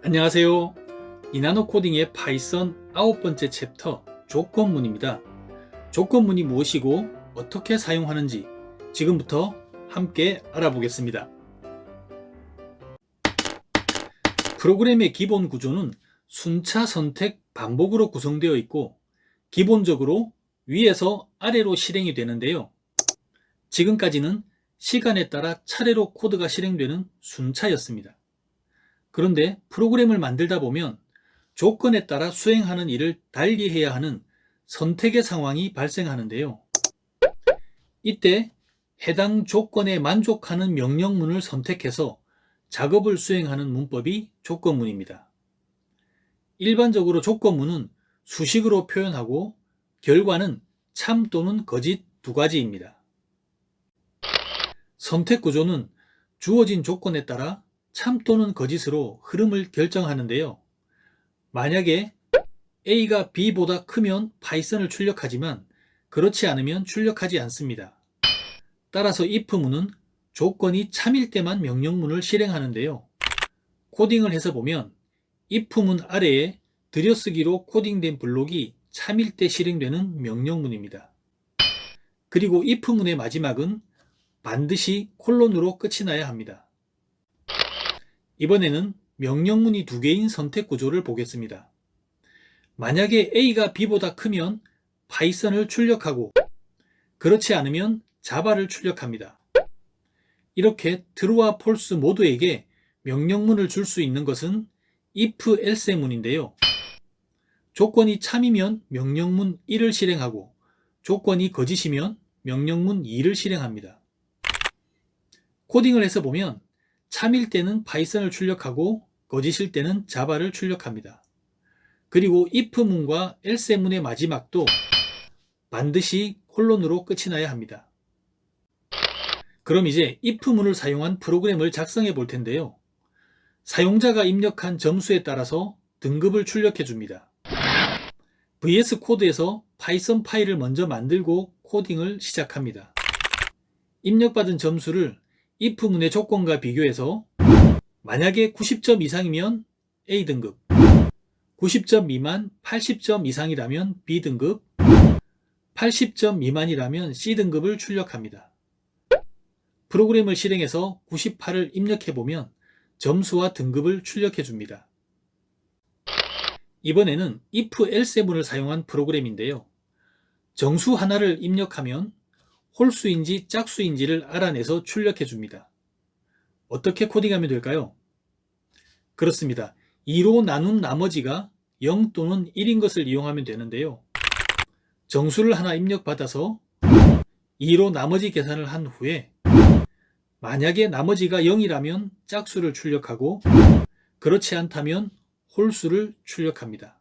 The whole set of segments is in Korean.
안녕하세요. 이나노 코딩의 파이썬 9번째 챕터 조건문입니다. 조건문이 무엇이고 어떻게 사용하는지 지금부터 함께 알아보겠습니다. 프로그램의 기본 구조는 순차 선택 반복으로 구성되어 있고 기본적으로 위에서 아래로 실행이 되는데요. 지금까지는 시간에 따라 차례로 코드가 실행되는 순차였습니다. 그런데 프로그램을 만들다 보면 조건에 따라 수행하는 일을 달리해야 하는 선택의 상황이 발생하는데요. 이때 해당 조건에 만족하는 명령문을 선택해서 작업을 수행하는 문법이 조건문입니다. 일반적으로 조건문은 수식으로 표현하고 결과는 참 또는 거짓 두 가지입니다. 선택 구조는 주어진 조건에 따라 참 또는 거짓으로 흐름을 결정하는데요. 만약에 A가 B보다 크면 파이썬을 출력하지만 그렇지 않으면 출력하지 않습니다. 따라서 if문은 조건이 참일 때만 명령문을 실행하는데요. 코딩을 해서 보면 if문 아래에 들여쓰기로 코딩된 블록이 참일 때 실행되는 명령문입니다. 그리고 if문의 마지막은 반드시 콜론으로 끝이 나야 합니다. 이번에는 명령문이 두 개인 선택 구조를 보겠습니다. 만약에 A가 B보다 크면 파이썬을 출력하고 그렇지 않으면 자바를 출력합니다. 이렇게 true와 false 모두에게 명령문을 줄 수 있는 것은 if else문인데요. 조건이 참이면 명령문 1을 실행하고 조건이 거짓이면 명령문 2를 실행합니다. 코딩을 해서 보면 참일 때는 파이썬을 출력하고 거짓일 때는 자바를 출력합니다. 그리고 if문과 else문의 마지막도 반드시 콜론으로 끝이 나야 합니다. 그럼 이제 if문을 사용한 프로그램을 작성해 볼 텐데요. 사용자가 입력한 점수에 따라서 등급을 출력해 줍니다. VS 코드에서 파이썬 파일을 먼저 만들고 코딩을 시작합니다. 입력받은 점수를 if문의 조건과 비교해서 만약에 90점 이상이면 A등급, 90점 미만 80점 이상이라면 B등급, 80점 미만이라면 C등급을 출력합니다. 프로그램을 실행해서 98을 입력해보면 점수와 등급을 출력해줍니다. 이번에는 if else문을 사용한 프로그램인데요. 정수 하나를 입력하면 홀수인지 짝수인지를 알아내서 출력해줍니다. 어떻게 코딩하면 될까요? 그렇습니다. 2로 나눈 나머지가 0 또는 1인 것을 이용하면 되는데요. 정수를 하나 입력받아서 2로 나머지 계산을 한 후에 만약에 나머지가 0이라면 짝수를 출력하고 그렇지 않다면 홀수를 출력합니다.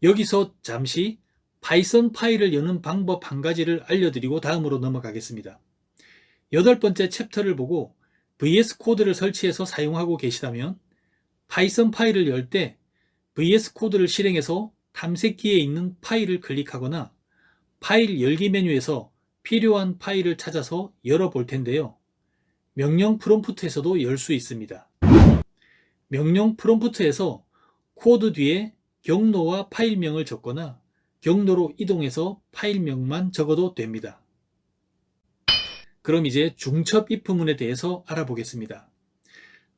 여기서 잠시 파이썬 파일을 여는 방법 한 가지를 알려드리고 다음으로 넘어가겠습니다. 8번째 챕터를 보고 VS 코드를 설치해서 사용하고 계시다면 파이썬 파일을 열 때 VS 코드를 실행해서 탐색기에 있는 파일을 클릭하거나 파일 열기 메뉴에서 필요한 파일을 찾아서 열어볼 텐데요. 명령 프롬프트에서도 열 수 있습니다. 명령 프롬프트에서 코드 뒤에 경로와 파일명을 적거나 경로로 이동해서 파일명만 적어도 됩니다. 그럼 이제 중첩 if문에 대해서 알아보겠습니다.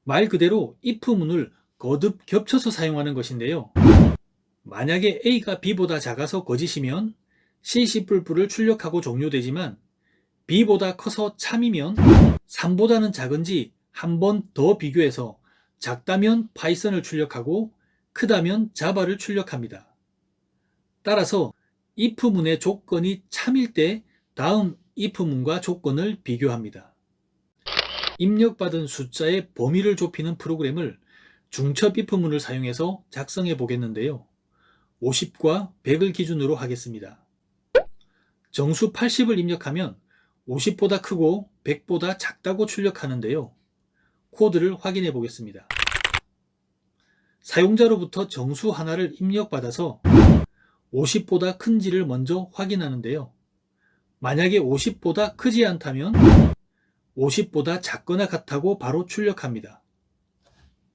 말 그대로 if문을 거듭 겹쳐서 사용하는 것인데요. 만약에 A가 B보다 작아서 거짓이면 C++를 출력하고 종료되지만 B보다 커서 참이면 3보다는 작은지 한 번 더 비교해서 작다면 파이썬을 출력하고 크다면 자바를 출력합니다. 따라서 if문의 조건이 참일 때 다음 if문과 조건을 비교합니다. 입력받은 숫자의 범위를 좁히는 프로그램을 중첩 if문을 사용해서 작성해 보겠는데요. 50과 100을 기준으로 하겠습니다. 정수 80을 입력하면 50보다 크고 100보다 작다고 출력하는데요. 코드를 확인해 보겠습니다. 사용자로부터 정수 하나를 입력받아서 50보다 큰지를 먼저 확인하는데요. 만약에 50보다 크지 않다면 50보다 작거나 같다고 바로 출력합니다.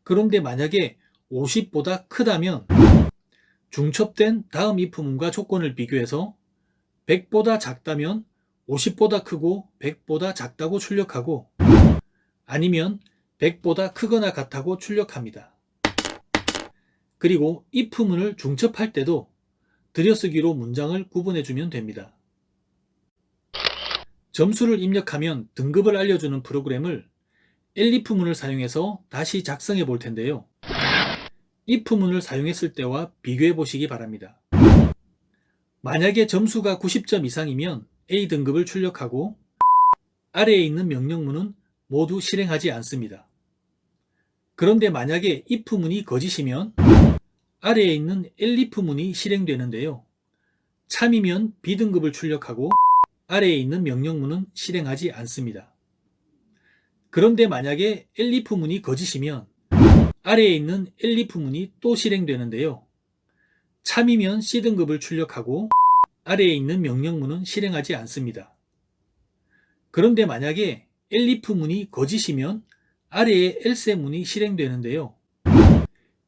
그런데 만약에 50보다 크다면 중첩된 다음 if문과 조건을 비교해서 100보다 작다면 50보다 크고 100보다 작다고 출력하고 아니면 100보다 크거나 같다고 출력합니다. 그리고 if문을 중첩할 때도 들여쓰기로 문장을 구분해주면 됩니다. 점수를 입력하면 등급을 알려주는 프로그램을 elif문을 사용해서 다시 작성해 볼 텐데요. if문을 사용했을 때와 비교해 보시기 바랍니다. 만약에 점수가 90점 이상이면 A등급을 출력하고 아래에 있는 명령문은 모두 실행하지 않습니다. 그런데 만약에 if문이 거짓이면 아래에 있는 elif문이 실행되는데요. 참이면 B등급을 출력하고 아래에 있는 명령문은 실행하지 않습니다. 그런데 만약에 elif문이 거짓이면 아래에 있는 elif문이 또 실행되는데요. 참이면 C등급을 출력하고 아래에 있는 명령문은 실행하지 않습니다. 그런데 만약에 elif문이 거짓이면 아래에 else문이 실행되는데요.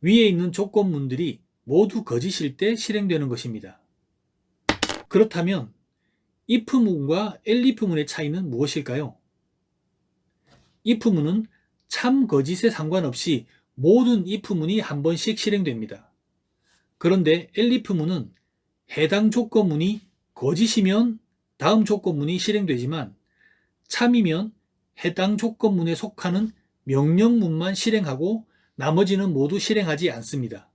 위에 있는 조건문들이 모두 거짓일 때 실행되는 것입니다. 그렇다면 if문과 elif문의 차이는 무엇일까요? if문은 참 거짓에 상관없이 모든 if문이 한 번씩 실행됩니다. 그런데 elif문은 해당 조건문이 거짓이면 다음 조건문이 실행되지만 참이면 해당 조건문에 속하는 명령문만 실행하고 나머지는 모두 실행하지 않습니다.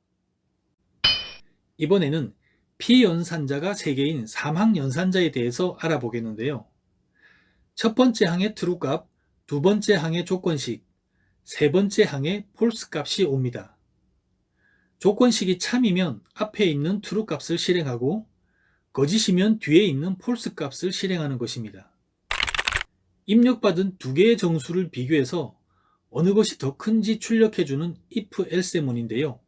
이번에는 피연산자가 3개인 사망연산자에 대해서 알아보겠는데요. 첫 번째 항의 true 값, 두 번째 항의 조건식, 세 번째 항의 false 값이 옵니다. 조건식이 참이면 앞에 있는 true 값을 실행하고 거짓이면 뒤에 있는 false 값을 실행하는 것입니다. 입력받은 두 개의 정수를 비교해서 어느 것이 더 큰지 출력해주는 if else문인데요.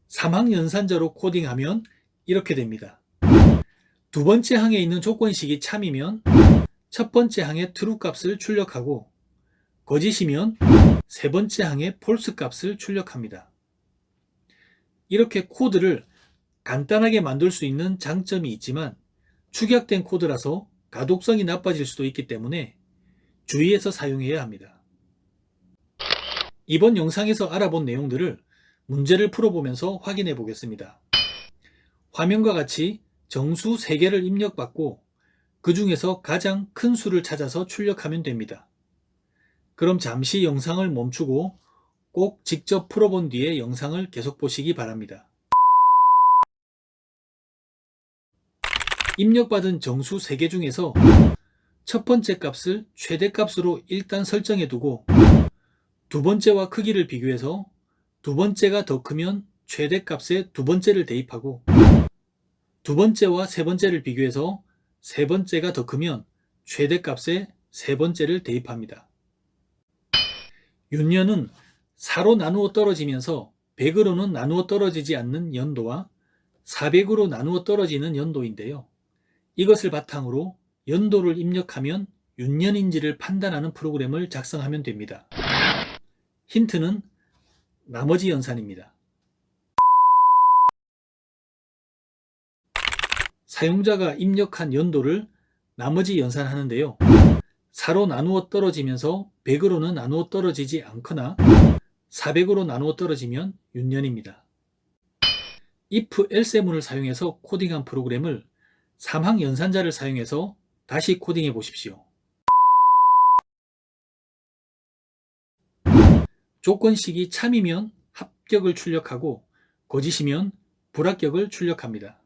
사망연산자로 코딩하면 이렇게 됩니다. 두 번째 항에 있는 조건식이 참이면 첫 번째 항의 true 값을 출력하고 거짓이면 세 번째 항의 false 값을 출력합니다. 이렇게 코드를 간단하게 만들 수 있는 장점이 있지만 축약된 코드라서 가독성이 나빠질 수도 있기 때문에 주의해서 사용해야 합니다. 이번 영상에서 알아본 내용들을 문제를 풀어보면서 확인해 보겠습니다. 화면과 같이 정수 3개를 입력받고 그 중에서 가장 큰 수를 찾아서 출력하면 됩니다. 그럼 잠시 영상을 멈추고 꼭 직접 풀어본 뒤에 영상을 계속 보시기 바랍니다. 입력받은 정수 3개 중에서 첫 번째 값을 최대값으로 일단 설정해 두고 두 번째와 크기를 비교해서 두 번째가 더 크면 최대값에 두 번째를 대입하고 두 번째와 세 번째를 비교해서 세 번째가 더 크면 최대값에 세 번째를 대입합니다. 윤년은 4로 나누어 떨어지면서 100으로는 나누어 떨어지지 않는 연도와 400으로 나누어 떨어지는 연도인데요. 이것을 바탕으로 연도를 입력하면 윤년인지를 판단하는 프로그램을 작성하면 됩니다. 힌트는 나머지 연산입니다. 사용자가 입력한 연도를 나머지 연산하는데요. 4로 나누어 떨어지면서 100으로는 나누어 떨어지지 않거나 400으로 나누어 떨어지면 윤년입니다. if else문을 사용해서 코딩한 프로그램을 사망연산자를 사용해서 다시 코딩해 보십시오. 조건식이 참이면 합격을 출력하고 거짓이면 불합격을 출력합니다.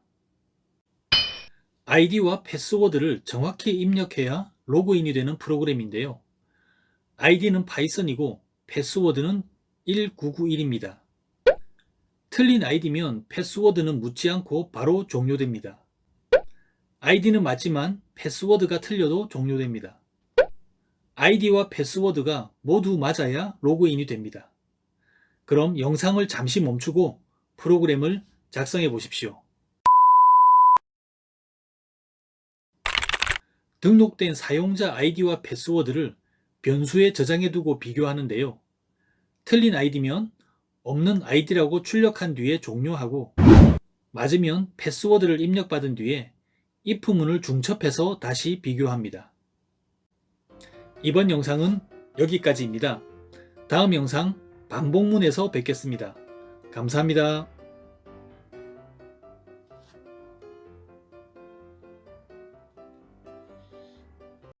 아이디와 패스워드를 정확히 입력해야 로그인이 되는 프로그램인데요. 아이디는 파이썬이고 패스워드는 1991입니다. 틀린 아이디면 패스워드는 묻지 않고 바로 종료됩니다. 아이디는 맞지만 패스워드가 틀려도 종료됩니다. 아이디와 패스워드가 모두 맞아야 로그인이 됩니다. 그럼 영상을 잠시 멈추고 프로그램을 작성해 보십시오. 등록된 사용자 아이디와 패스워드를 변수에 저장해 두고 비교하는데요. 틀린 아이디면 없는 아이디라고 출력한 뒤에 종료하고, 맞으면 패스워드를 입력받은 뒤에 if문을 중첩해서 다시 비교합니다. 이번 영상은 여기까지입니다. 다음 영상 반복문에서 뵙겠습니다. 감사합니다.